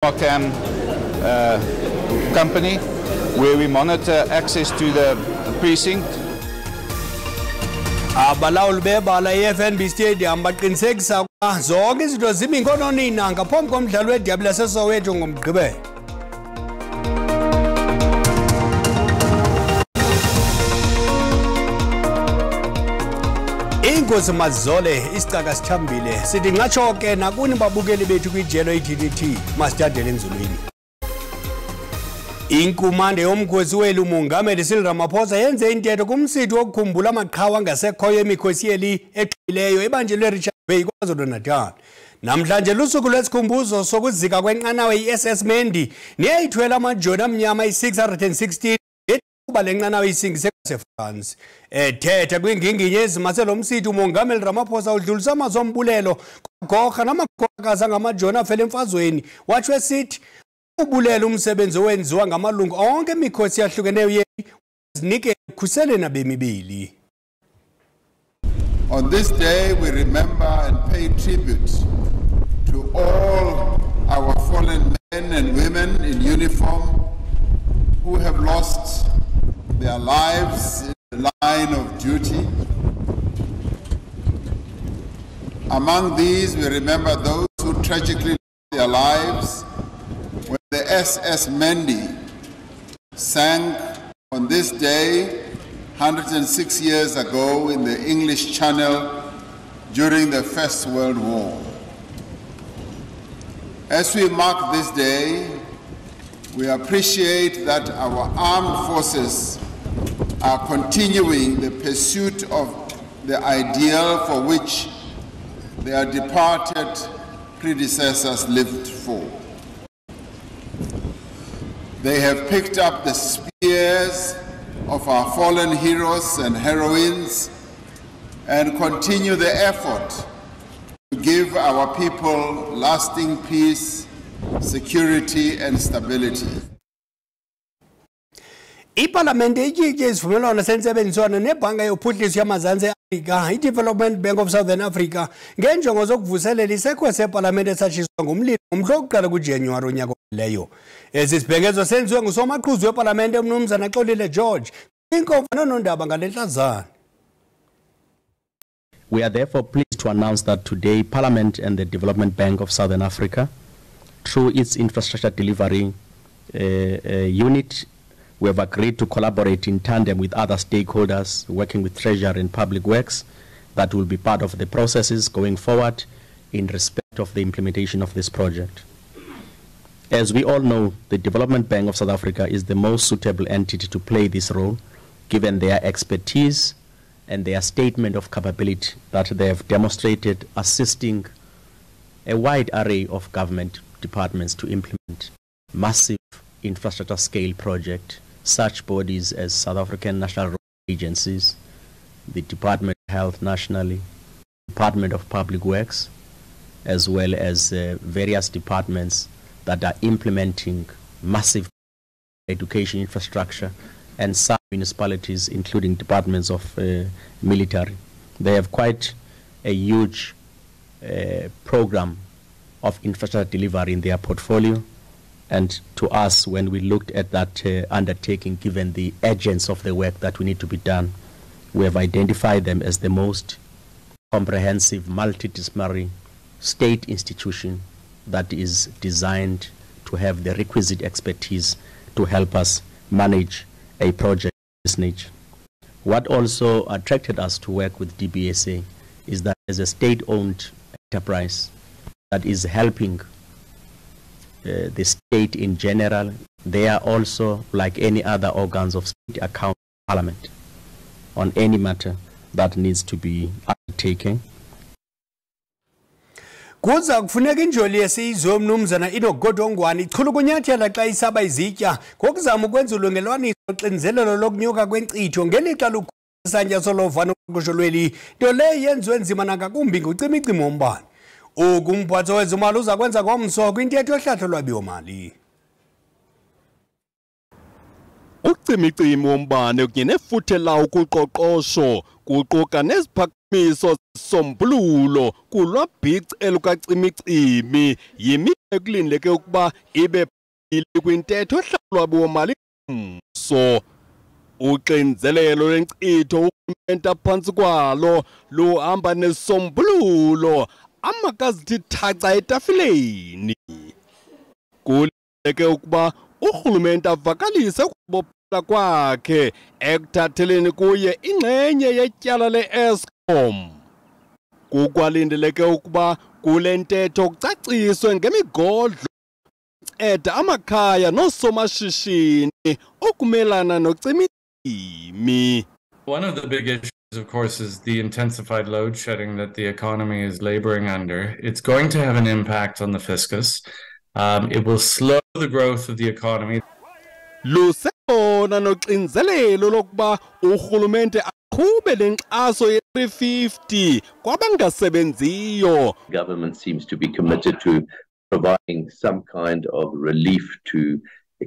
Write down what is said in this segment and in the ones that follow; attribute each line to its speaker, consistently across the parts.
Speaker 1: Cam company where we monitor access to the precinct.
Speaker 2: Abalawuli bebala eFNB Stadium baqinisekisa ukuba zonke izinto zimi ngononina ngaphambi komdlalo weDerby laseSoweto ngomgqibelo. Inkosi Mazole isicaka sithambile sithi ngatsho ke nakuni babukeli bethu kwijelo iDDT masitadele enzulwini. Inkumande yomkhosi welu Mongameli Cyril Ramaphosa yenze intetho kumsitho wokukhumbula amaqhawe ngasekhoyo emikhosi yeli eqhileyo ebanjelwe Richard Bay KwaZulu-Natal. Namhlanje lusuku lwesikhumbuzo sokuzika kwenqanawe iSS Mendi neyayithwele amajoni amnyama i616 kuba lenqanawe isingise kwaseFrance. Ethetha kwinginginye ezimaselo umsitho uMongameli Ramaphosa udlulisa amazwi ombulelo kogorha namakhosikazi ngamajoni afele emfazweni watsho esithi ubulela umsebenzi owenziwa ngamalungu onke emikhosi yahlukeneyo yeli zinike ukhuseleni abemibili.
Speaker 3: On this day we remember and pay tribute to all our fallen men and women in uniform who have lost their lives in the line of duty. Among these we remember those who tragically lost their lives when the SS Mendi sank on this day 106 years ago in the English Channel during the First World War. As we mark this day, we appreciate that our armed forces are continuing the pursuit of the ideal for which their departed predecessors lived for. They have picked up the spears of our fallen heroes and heroines and continue the effort to give our people lasting peace, security and stability.
Speaker 2: Iparlamente ijike isivumelwano sensebenziswano nebhanka yophuhliso yamazantsi e-Afrika i-Development Bank of Southern Africa ngenjongo zokuvuselela isekwe separlamente esatshiswa ngumlilo ngomhla wokuqala kuJanuwari onyaka oleyo. Esi sibhengezo senziwe ngusomaqhuzu weparlamente uMnumzana Xolile George kwinkomfa nondaba ngalenhlazana.
Speaker 4: We are therefore pleased to announce that today Parliament and the Development Bank of Southern Africa, through its infrastructure delivery unit, we have agreed to collaborate in tandem with other stakeholders, working with Treasury and Public Works, that will be part of the processes going forward in respect of the implementation of this project. As we all know, the Development Bank of South Africa is the most suitable entity to play this role, given their expertise and their statement of capability that they have demonstrated assisting a wide array of government departments to implement massive infrastructure scale projects. Such bodies as South African National Road Agencies, the Department of Health nationally, Department of Public Works, as well as various departments that are implementing massive education infrastructure, and some municipalities, including departments of military. They have quite a huge program of infrastructure delivery in their portfolio. And to us, when we looked at that undertaking, given the urgency of the work that we need to be done, we have identified them as the most comprehensive, multidisciplinary state institution that is designed to have the requisite expertise to help us manage a project of this nature. What also attracted us to work with DBSA is that as a state-owned enterprise that is helping the state in general, they are also, like any other organs of state, account parliament on any matter that needs to be undertaken.
Speaker 2: Kuza kufuneka injoli yesizwe uMnumzana inogodongwane ichulukunyathela xa isaba izitya ngokuzama ukwenza ulungelwaniso oxinzelelo lokunyuka kwenkcitho ngelixa lukhusanya solovano qoqosholweli nto leyo yenziwe nzima nangakumbi ngucimicimi wombane. Umphatho wezimali uza kwenza ngomso kwintetho yohlahlo lwabiwo-mali.
Speaker 5: Ucimicimi wombane kunye nefuthe lawo kuqoqosho kuquka miso sombululo kulwabhici elukacimicimi yimi ekulindleke ukuba ibe phambili kwintetho yohlawulwabiwo-mali ngomso. Uxinzelelo lwenkcitho urhulumente aphantsi kwalo luhamba nesombululo amakazithi thaca etafileni. Kulindleke ukuba urhulumente avakalise ukubophela kwakhe ekuthatheleni kuye ingxenye yetyala le-Eskom. Kukwalindeleke ukuba kule ntetho kucaciswe ngemigodlo eda amakhaya noosomashishini ukumelana nocimicimi.
Speaker 6: One of the big issues, of course, is the intensified load shedding that the economy is laboring under. It's going to have an impact on the fiscus. It will slow the growth of the economy.
Speaker 5: Lusekhona noxinzelelo lokuba urhulumente aqhube lenkxaso ye-350 kwabangasebenziyo.
Speaker 7: Government seems to be committed to providing some kind of relief to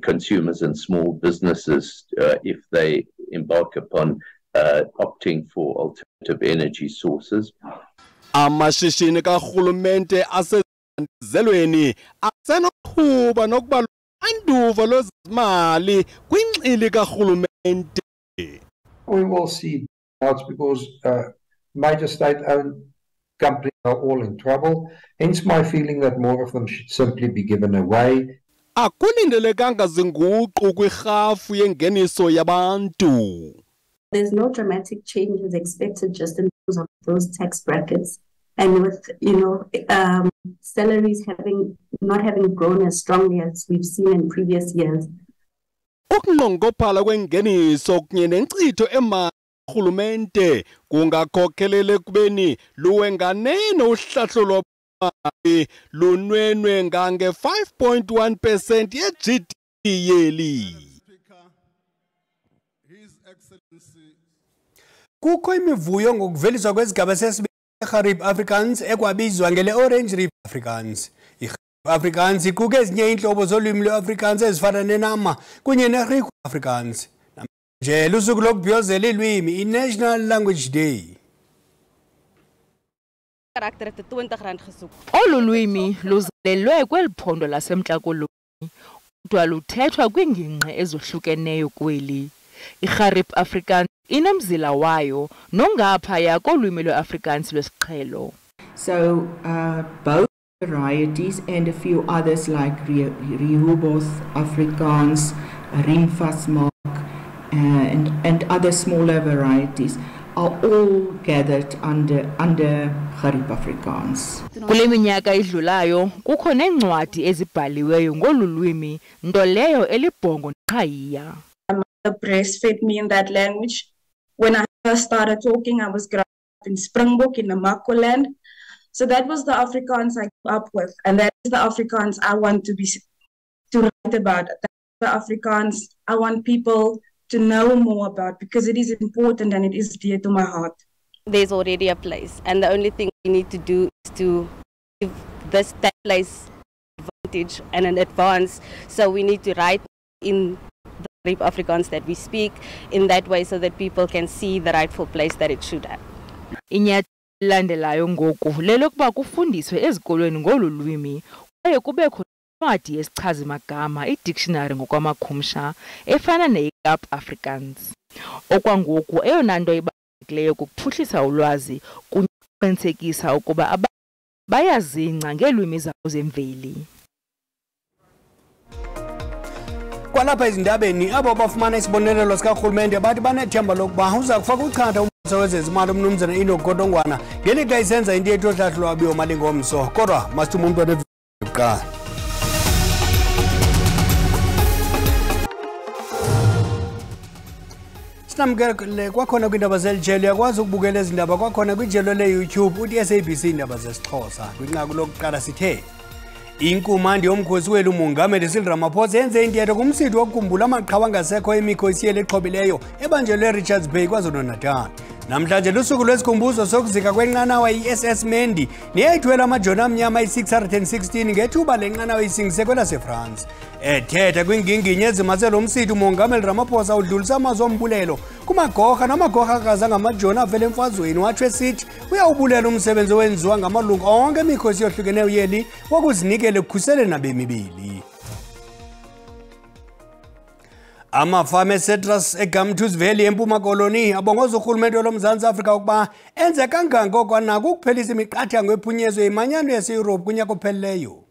Speaker 7: consumers and small businesses if they embark upon opting for alternative energy sources.
Speaker 5: Amashishini karhulumente asezelweni asenoqhuba nokuba anduva lwezimali kwinxili karhulumente.
Speaker 8: We will see doubts because major state-owned companies are all in trouble. Hence my feeling that more of them should simply be given away.
Speaker 5: Akulindelekanga zinguqu kwirhafu yengeniso yabantu.
Speaker 9: There's no dramatic changes expected just in terms of those tax brackets, and with salaries not having grown as strongly as we've seen in previous years.
Speaker 5: Ukunqongophala kwengeniso kunye nenkcitho emali urhulumente kungakhokhelele ekubeni luwenganene uhlahlo lwamali lunwenwe ngange 5.1% ye-GDP yeli.
Speaker 2: Kukho imivuyo ngokuveliswa kwezigaba sesibini seGariep Afrikaans ekwabizwa ngele Orange River Afrikaans. IGariep Afrikaans iquka ezinye iintlobo zolwimi lwe-Afrikaans ezifana nenama kunye neGriekwa Afrikaans. Nje lusuku lokubhiyozela ilwimi i-National Language Day.
Speaker 10: Olu lwimi luzalelwe kweli phondo laseMntla Koloni kodwa luthethwa kwiingingqi ezohlukeneyo kweli. IGariep Afrikaans inomzila wayo nongaphaya kolwimi lwe-Afrikaans lwesiqhelo.
Speaker 11: So both varieties and a few others like Rehoboth Afrikaans, Rimfasmark, and other smaller varieties are all gathered under Gariep Afrikaans.
Speaker 10: Kule minyaka idlulayo kukho neencwadi ezibhaliweyo ngolu lwimi nto leyo elibhongo nqayiya.
Speaker 12: My mother breastfed me in that language. When I first started talking, I was growing up in Springbok in the Namaqualand. So that was the Afrikaans I grew up with, and that is the Afrikaans I want to write about. That's the Afrikaans I want people to know more about because it is important and it is dear to my heart.
Speaker 13: There's already a place, and the only thing we need to do is to give that place advantage and an advance. So we need to write in the Gariep Afrikaans that we speak in that way so that people can see the rightful place that it should have.
Speaker 10: Ilandelayo ngoku lelokuba kufundiswe ezikolweni ngolu lwimi kwaye kubekho incwadi yesichazi magama i-dictionary ngokwamakhumsha efana ne-Gariep Afrikaans. Okwangoku eyona nto ibalulekileyo kukuphuhlisa ulwazi kunye nokuqinisekisa ukuba abantu bayazingca ngeelwimi zabo zemveli.
Speaker 2: Kwalapha ezindabeni abo bafumana isibonelelo sikarhulumente bathi banethemba lokuba uza kufaka uchatha uMphathiswa wezezimali uMnumzana Enoch Godongwana ngelixa isenza into yethu yohlahlolwabiwo-mali ngomso. Kodwa masithuma umntu onebuqala. Sinamkele kwakhona kwiindaba zelijelo uyakwazi ukubukela ezi ndaba kwakhona kwijelo le-YouTube uthi SABC Iindaba zesiXhosa. Kwinqaku lokuqala sithe inkumandi yomkhosi welu umongameli Cyril Ramaphosa yenze intetho kumsitho wokukhumbula amaqhawe angasekho emikhosi yeli exhobileyo ebanjelwe eRichards Bay KwaZulu-Natal. Namhlanje lusuku lwesikhumbuzo sokuzika kwenqanawa i-SS Mendi neyayithwele amajoni amnyama ayi-616 ngethuba lenqanawa isingise kwelaseFrance. Ethetha kwinginginye ezimase lo msitho uMongameli Ramaphosa udlulisa amazwi ombulelo kumagorha namagorhakazi angamajoni avela emfazweni watsho esithi uyawubulela umsebenzi owenziwa ngamalungu onke emikhosi yohlukeneyo yeli wokuzinikela ekukhuseleni nabemi beli. Amafama eCitrus eGumtooth Valley eMpuma Koloni abongoza urhulumente lomzantsi Afrika ukuba enze kangangoko anako ukuphelisa imiqathango ephunyezwe yimanyano yaseYurophu kunyaka ophelileyo.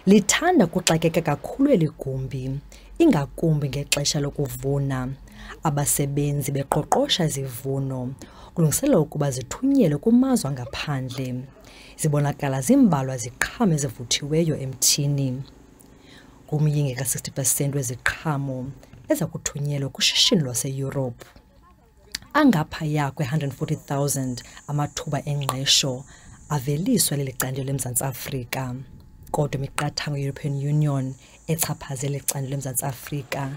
Speaker 14: Lithanda kuxakeka kakhulu eli gumbi, ingakumbi ngexesha lokuvuna. Abasebenzi beqoqosha izivuno kulungiselelwa ukuba zithunyelwe kumazwe angaphandle. Zibonakala zimbalwa ziqhamo ezivuthiweyo emthini. Kumyinge ka-60% weziqhamo eza kuthunyelwa kushishino lwaseYurophu. Angaphaya kwe-140,000 amathuba engqesho aveliswa leli candelo leMzantsi Afrika. Kodwa imiqathango ye-European Union echaphazela icandelo leMzantsi Afrika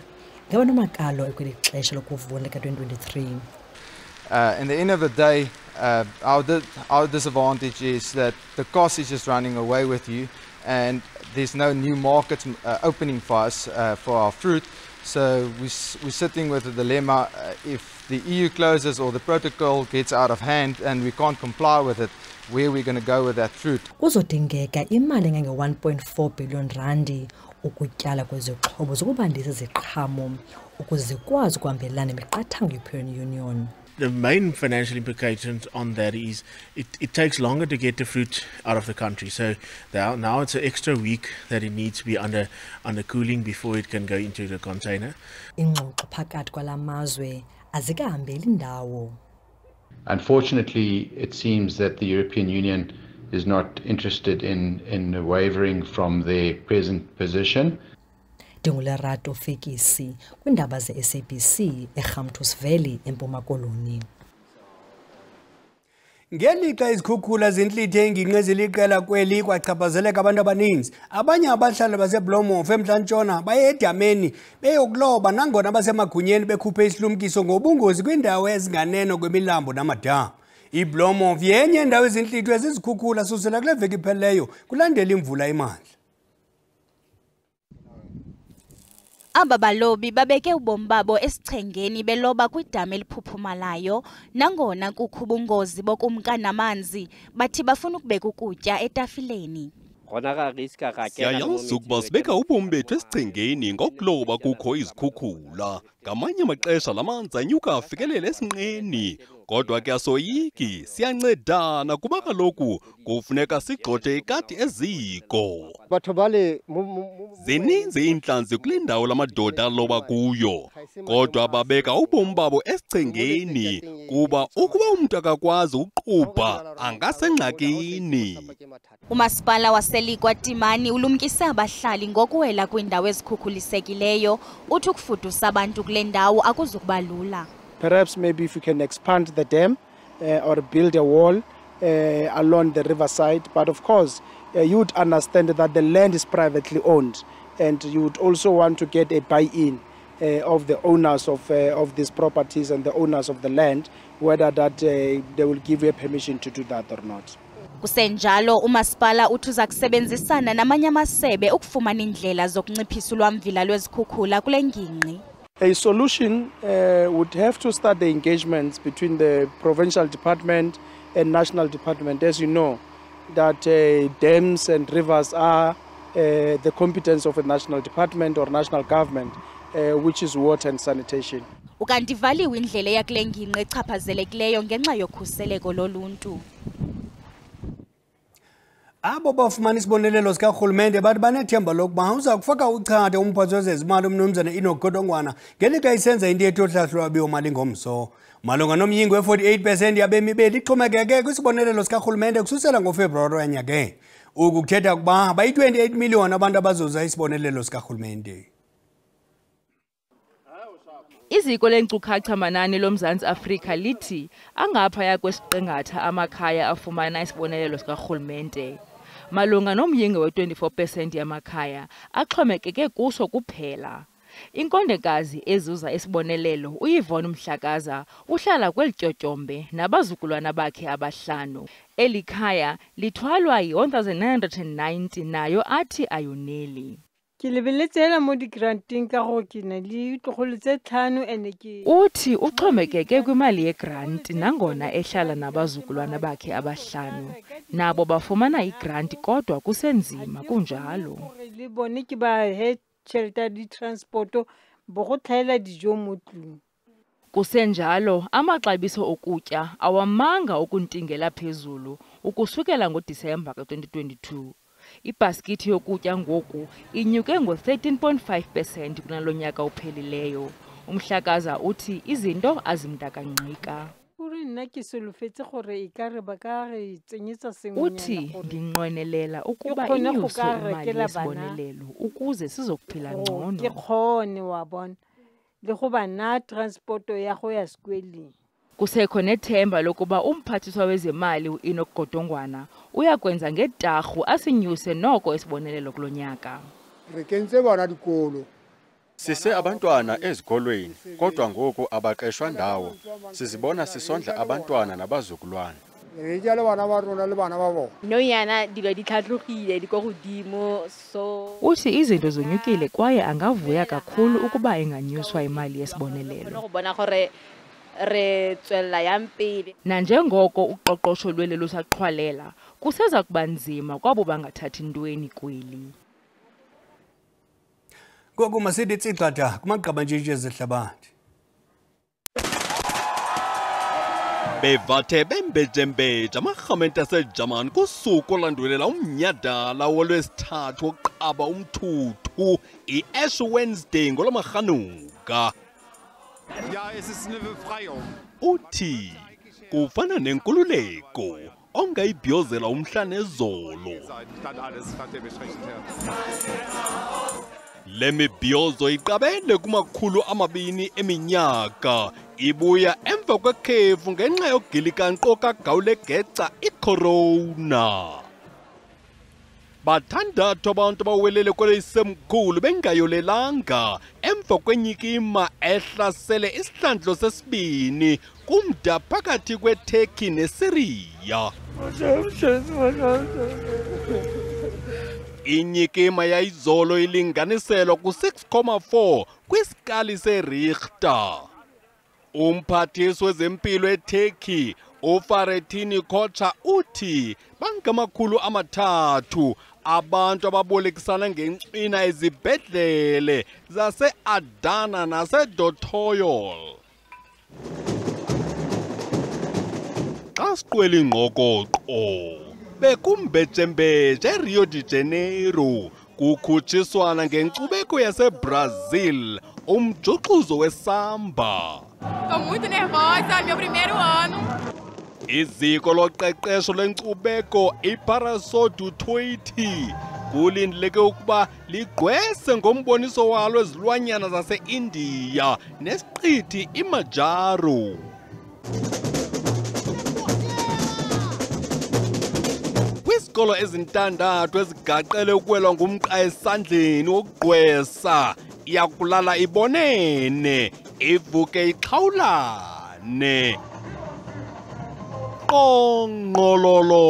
Speaker 14: ngaba nomakalo kweli xesha lokuvuna ka-2023.
Speaker 1: In the end of the day, our disadvantage is that the cost is just running away with you, and there's no new markets opening for us for our fruit. So we're sitting with a dilemma. If the EU closes or the protocol gets out of hand and we can't comply with it, where are we going to go with that fruit?
Speaker 14: Kuzodingeka imali nge-1.4 billion randi ukutyala kwezixhobo zokubandisa iziqhamo ukuze zikwazi ukuhambelana nemiqathango European Union.
Speaker 15: The main financial implications on that is it takes longer to get the fruit out of the country. So now it's an extra week that it needs to be under cooling before it can go into the container.
Speaker 14: Ingxoxo phakathi kwala mazwe azikahambeli ndawo.
Speaker 16: Unfortunately, it seems that the European Union is not interested in wavering from their present position.
Speaker 14: Dingulerato Fikisi kwindaba ze-SABC eGumtooth Valley eMpuma Koloni.
Speaker 2: Ngelixa izikhukhula zintlithe ingingqi eziliqela kweli kwachaphazeleka abantu abaninzi, abanye abahlali baseBloemhof eMntla-Ntshona baye edameni beyokuloba nangona basemagunyeni bekhuphe isilumkiso ngobungozi kwiindawo ezinganeno kwemilambo namadama. iBloemhof yenye indawo ezintlithe ezizikhukhula susela kule veki iphelileyo kulandela imvula emandla.
Speaker 17: Aba balobi babeke ubomi babo esichengeni beloba kwidama eliphuphumalayo nangona kukho ubungozi bokumka namanzi bathi bafuna ukubeka ukutya etafileni.
Speaker 5: Siyayazi ukuba sibeka ubomi bethu esichengeni ngokuloba kukho izikhukhula. Ngamanye amaxesha lamanzi anyuka afikelela esinqeni. Kodwa ke asoyiki, siyancedana kuba kaloku kufuneka sigxothe ikati eziko. Zininzi iintlanzi kule ndawo lamadoda aloba kuyo, kodwa babeka ubomi babo esichengeni kuba ukuba umntu akakwazi uqubha angasengxakini.
Speaker 17: Umasipala waseLikwatimani ulumkise abahlali ngokuwela kwiindawo ezikhukhulisekileyo uthi ukufudusa abantu kule ndawo akuzukuba lula.
Speaker 18: Perhaps maybe if you can expand the dam or build a wall along the riverside. But of course, you would understand that the land is privately owned, and you would also want to get a buy-in of the owners of these properties and the owners of the land, whether that they will give you permission to do that or not.
Speaker 17: Kusenjalo umasipala uthi uza kusebenzisana namanye amasebe ukufumana indlela zokunciphisa ulwamvila lwezikhukhula kule ngingqi.
Speaker 18: A solution would have to start the engagements between the provincial department and national department. As you know, that dams and rivers are the competence of a national department or national government, which is water and sanitation.
Speaker 17: Ukanti ivaliwe indlela yakule ngingqi echaphazelekileyo ngenxa yokhuseleko loluntu.
Speaker 2: Abo bafumana isibonelelo sikarhulumente bathi banethemba lokuba uza kufaka uchatha umphathi wezezimali umnumzana Enoch Godongwana ngelixa isenza into yethu yohlahlo lwabiwo-mali ngomso. Malunga nomyingo we-48% yabemi beli ixhomekeke kwisibonelelo sikarhulumente kususela ngoFebruwari wanyaka. Oku kuthetha ukuba bayi-28 million abantu abazuza isibonelelo sikarhulumente.
Speaker 10: Iziko lenkcukacha manani loMzantsi Afrika lithi angaphaya kwesiqingatha amakhaya afumana isibonelelo sikarhulumente. Malunga nomyinge we-24% yamakhaya axhomekeke kuso kuphela. Inkondekazi ezuza isibonelelo uYvonne Mhlakaza uhlala kweli tyotyombe nabazukulwana bakhe abahlanu. Eli khaya lithwalwa yi-1990 nayo athi ayoneli. Uthi uxhomekeke kwimali yegranti nangona ehlala nabazukulwana bakhe abahlanu. Nabo bafumana igranti kodwa kusenzima kunjalo. Kusenjalo amaxabiso okutya awamanga ukuntingela phezulu ukusukela ngoDisemba ka-2022. Ibhaskithi yokutya ngoku inyuke ngo-13.5% kunalo nyaka uphelileyo. Umhlakaza uthi izinto azimdakangqika. Uthi ndinqwenelela ukuba inyuswe imali yesibonelelo ukuze sizokuphila ngcono. Kusekho nethemba lokuba umphathiswa wezemali uEnoch Godongwana uyakwenza ngetarhu asinyuse noko esibonelelo kulo nyaka.
Speaker 19: Sise abantwana ezikolweni kodwa ngoku abaqeshwa ndawo. Sizibona sisondla abantwana nabazukulwana.
Speaker 10: Uthi izinto zonyukile kwaye angavuya kakhulu ukuba enganyuswa imali yesibonelelo. Nanjengoko uqoqosho lweli lusaqhwalela, kuseza kuba nzima kwabo bangathathi ntweni kweli.
Speaker 2: Ngoku masithi tsixatha kumagqabantshintshi ezehlabathi.
Speaker 5: Bevathe bembejembeja amarhamente aseJamani kusuku olandwelela umnyhadala wolwesithathu wokuqaba umthuthu i-Ash Wednesday ngolwamarhanuka. Uthi kufana nenkululeko ongayibhiyozela umhla nezolo. Le mibhiyozo iqabele kumakhulu 200 eminyaka, ibuya emva kwekhefu ngenxa yogilika nkqo kagawule geca icorona. Bathandathu abantu abawelele kweleyisemkhulu bengayolelanga emva kwenyikima ehlasele isihlandlo sesibini kumda phakathi kweTurkey neSyria. Inyikima yayizolo ilinganiselwa ku-6.4 kwiskali seRichter. Umphathisi wezempilo eTurkey uFahrettin Koca uthi bangamakhulu 300 abantu ababolekisana ngencina ezibhedlele zase-Adana nase-Dotoyol. Xa siqwela ingqokoqo bekumbejembeje eRio de Janeiro kukhutshiswana ngenkcubeko yaseBrazil umjuxuzo wesamba.
Speaker 20: Estou muito nervosa, meu primeiro ano.
Speaker 5: Iziko loqeqesho lwenkcubeko iParasodu 20 kulindeleke ukuba ligqwese ngomboniso walo ezilwanyana zase-India nesiqithi iMajaro. Kwisikolo ezintandathu ezigaqele ukuwelwa ngumqa esandleni wokugqwesa iyakulala ibonene ivuke ixhawulane. Qongqololo.